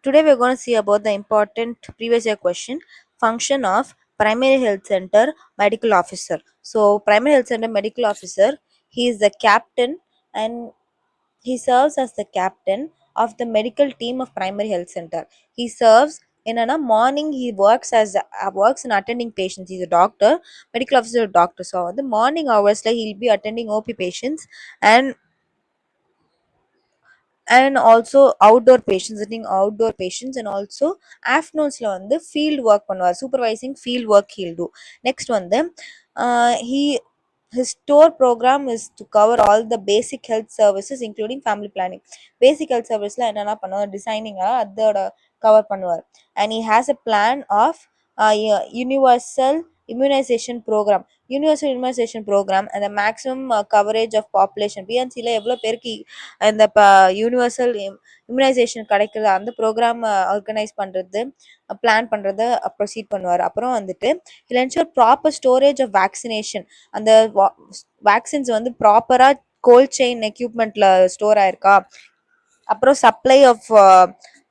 Today we're going to see about the important previous year question, function of primary health center medical officer. So primary health center medical officer, he is the captain and he serves as the captain of the medical team of primary health center. He serves in a morning. He works as works in attending patients. He's a doctor, medical officer, doctor. So the morning hours like he'll be attending OP patients and also outdoor patients, sitting outdoor patients, and also afternoonsல வந்து field work பண்ணுவார். Supervising field work he'll do. Next வந்து he his tour program is to cover all the basic health services including family planning. Basic health serviceல என்னென்ன பண்ணுவார், designing அதோட cover பண்ணுவார். And he has a plan of universal immunization program. Universal immunization program and the maximum coverage of population. பிஎன்சியில் எவ்வளோ பேருக்கு இந்த universal immunisation கிடைக்கிறது அந்த programme organise பண்ணுறது, பிளான் பண்ணுறது, ப்ரொசீட் பண்ணுவார். அப்புறம் வந்துட்டு இல் ensure proper storage of vaccination. அந்த வேக்சின்ஸ் வந்து ப்ராப்பராக கோல்ட் செயின் எக்யூப்மெண்ட்டில் ஸ்டோர் ஆயிருக்கா, அப்புறம் சப்ளை ஆஃப்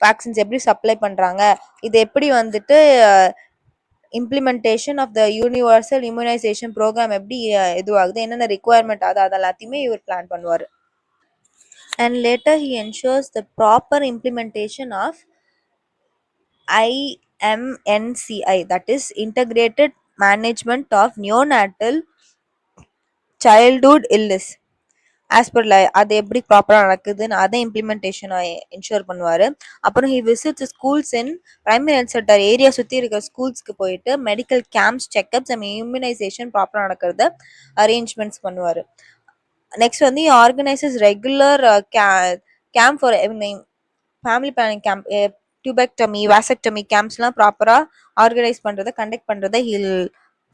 வேக்சின்ஸ் எப்படி சப்ளை பண்ணுறாங்க, இது எப்படி வந்துட்டு implementation of the universal immunisation programme எப்படி இதுவாகுது, என்னென்ன ரிக்குவயர்மெண்ட் ஆகுது, அது எல்லாத்தையுமே இவர் பிளான் பண்ணுவார். And later he ensures the proper implementation of IMNCI, that is integrated management of neonatal childhood illness. As per அது எப்படி ப்ராப்பராக நடக்குதுன்னு அதை இம்ப்ளிமெண்டேஷன் என்ஷூர் பண்ணுவார். அப்புறம் he visits schools in primary health center area சுற்றி இருக்கிற ஸ்கூல்ஸ்க்கு போயிட்டு medical camps, checkups and immunisation ப்ராப்பராக நடக்கிறத அரேஞ்ச்மெண்ட்ஸ் பண்ணுவார். நெக்ஸ்ட் வந்து organises regular camp for family planning camp, tubectomy, vasectomy கேம்ப்ஸ்லாம் ப்ராப்பராக ஆர்கனைஸ் பண்ணுறதை, கண்டக்ட் பண்ணுறதை he'll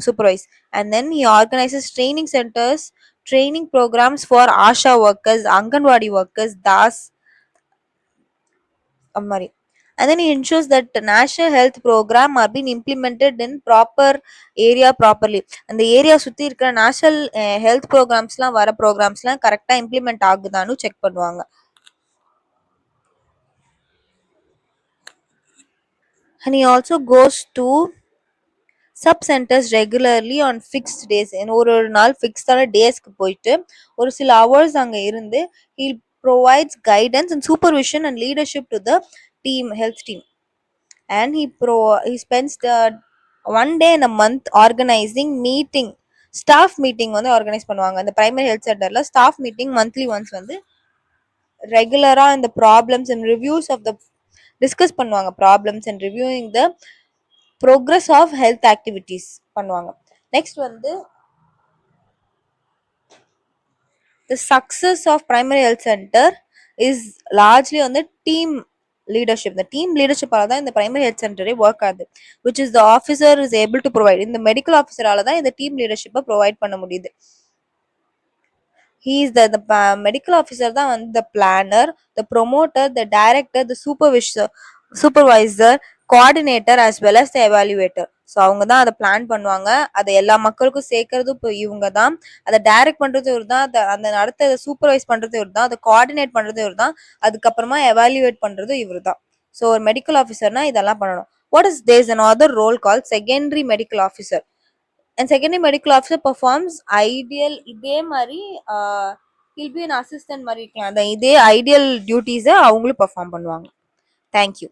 supervise. And then he organises training centres, training programs for ASHA workers, Anganwadi workers, DAS, Amari. And then he ensures that the national health program are being implemented in proper area properly. அந்த area சுற்றி இருக்கிற national health ப்ரோக்ராம்ஸ்லாம் வர ப்ரோக்ராம்ஸ்லாம் கரெக்டாக implement ஆகுதான்னு check பண்ணுவாங்க. And he also goes to sub centres regularly on fixed days. ஒரு நாள் ஃபிக்ஸ்டான டேஸ்க்கு போயிட்டு ஒரு சில ஹவர்ஸ் அங்கே இருந்து he provides guidance and supervision and leadership to the team, health team. And he spends the one day in a month organizing meeting, staff meeting வந்து organise பண்ணுவாங்க. அந்த பிரைமரி ஹெல்த் சென்டரில் ஸ்டாஃப் மீட்டிங் மந்த்லி ஒன்ஸ் வந்து ரெகுலராக இந்த problems and reviews of the discuss பண்ணுவாங்க. Problems and reviewing the progress of health activities பண்ணுவாங்க. Next வந்து the success of primary health center is largely on the team leadership. The team leadership ஆல தான் இந்த primary health center work ஆகுது, which is the officer is able to provide. இந்த medical officer ஆல தான் இந்த team leadership ப்ரொவைட் பண்ண முடியுது. He is the medical officer தான் வந்து the planner, the promoter, the director, the supervisor, coordinator as well as the evaluator. So அவங்க தான் அதை பிளான் பண்ணுவாங்க, அதை எல்லா மக்களுக்கும் சேர்க்கறதும் இப்போ இவங்க தான், அதை டைரக்ட் பண்றது இவர் தான், அந்த நடத்த சூப்பர்வைஸ் பண்றது இவர் தான், அதை கோஆர்டினேட் பண்றது இவர் தான், அதுக்கப்புறமா எவாலுவேட் பண்றது இவர் தான். ஸோ ஒரு மெடிக்கல் ஆஃபீஸர்னா இதெல்லாம் பண்ணணும். What is there is another role call secondary medical officer. And secondary medical officer performs ideal, இதே மாதிரி ஹில் பி அன் அசிஸ்டன்ட் மாதிரி இருக்கலாம், அந்த இதே ஐடியல் டியூட்டிஸை அவங்களும் பர்ஃபார்ம் பண்ணுவாங்க. தேங்க்யூ.